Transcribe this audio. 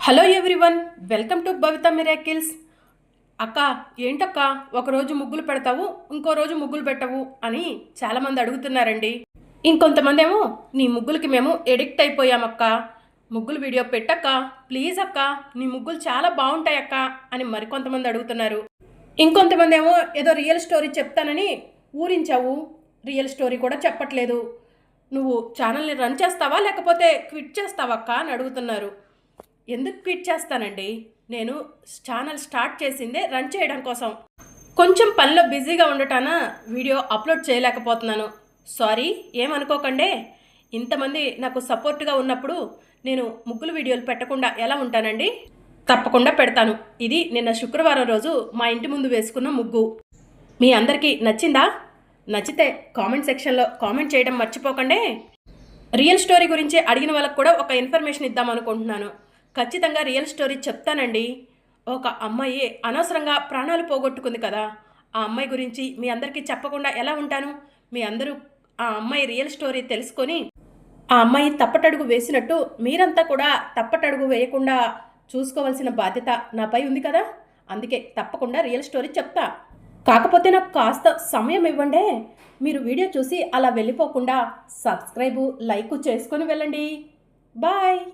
Hello everyone, welcome to Bhavitha miracles. అక్క ఏంటక్క ఒకరోజు ముగ్గులు పెడతావు, ఇంకో రోజు ముగ్గులు పెట్టవు అని చాలామంది అడుగుతున్నారండి. ఇంకొంతమంది ఏమో నీ ముగ్గులకి మేము ఎడిక్ట్ అయిపోయామక్క, ముగ్గులు వీడియో పెట్టక్క ప్లీజ్ అక్క, నీ ముగ్గులు చాలా బాగుంటాయక్క అని మరికొంతమంది అడుగుతున్నారు. ఇంకొంతమంది ఏమో ఏదో రియల్ స్టోరీ చెప్తానని ఊరించావు, రియల్ స్టోరీ కూడా చెప్పట్లేదు, నువ్వు ఛానల్ని రన్ చేస్తావా లేకపోతే క్విట్ చేస్తావక్క అని అడుగుతున్నారు. ఎందుకు క్విట్ చేస్తానండి, నేను ఛానల్ స్టార్ట్ చేసిందే రన్ చేయడం కోసం. కొంచెం పనిలో బిజీగా ఉండటాన వీడియో అప్లోడ్ చేయలేకపోతున్నాను, సారీ ఏమనుకోకండి. ఇంతమంది నాకు సపోర్ట్గా ఉన్నప్పుడు నేను ముగ్గులు వీడియోలు పెట్టకుండా ఎలా ఉంటానండి? తప్పకుండా పెడతాను. ఇది నిన్న శుక్రవారం రోజు మా ఇంటి ముందు వేసుకున్న ముగ్గు. మీ అందరికీ నచ్చిందా? నచ్చితే కామెంట్ సెక్షన్లో కామెంట్ చేయడం మర్చిపోకండి. రియల్ స్టోరీ గురించి అడిగిన వాళ్ళకు కూడా ఒక ఇన్ఫర్మేషన్ ఇద్దామనుకుంటున్నాను. ఖచ్చితంగా రియల్ స్టోరీ చెప్తానండి. ఒక అమ్మాయి అనవసరంగా ప్రాణాలు పోగొట్టుకుంది కదా, ఆ అమ్మాయి గురించి మీ అందరికీ చెప్పకుండా ఎలా ఉంటాను? మీ అందరూ ఆ అమ్మాయి రియల్ స్టోరీ తెలుసుకొని ఆ అమ్మాయి తప్పటడుగు వేసినట్టు మీరంతా కూడా తప్పటడుగు వేయకుండా చూసుకోవాల్సిన బాధ్యత నాపై ఉంది కదా, అందుకే తప్పకుండా రియల్ స్టోరీ చెప్తా. కాకపోతే నాకు కాస్త సమయం ఇవ్వండి. మీరు వీడియో చూసి అలా వెళ్ళిపోకుండా సబ్స్క్రైబు లైక్ చేసుకొని వెళ్ళండి. బాయ్.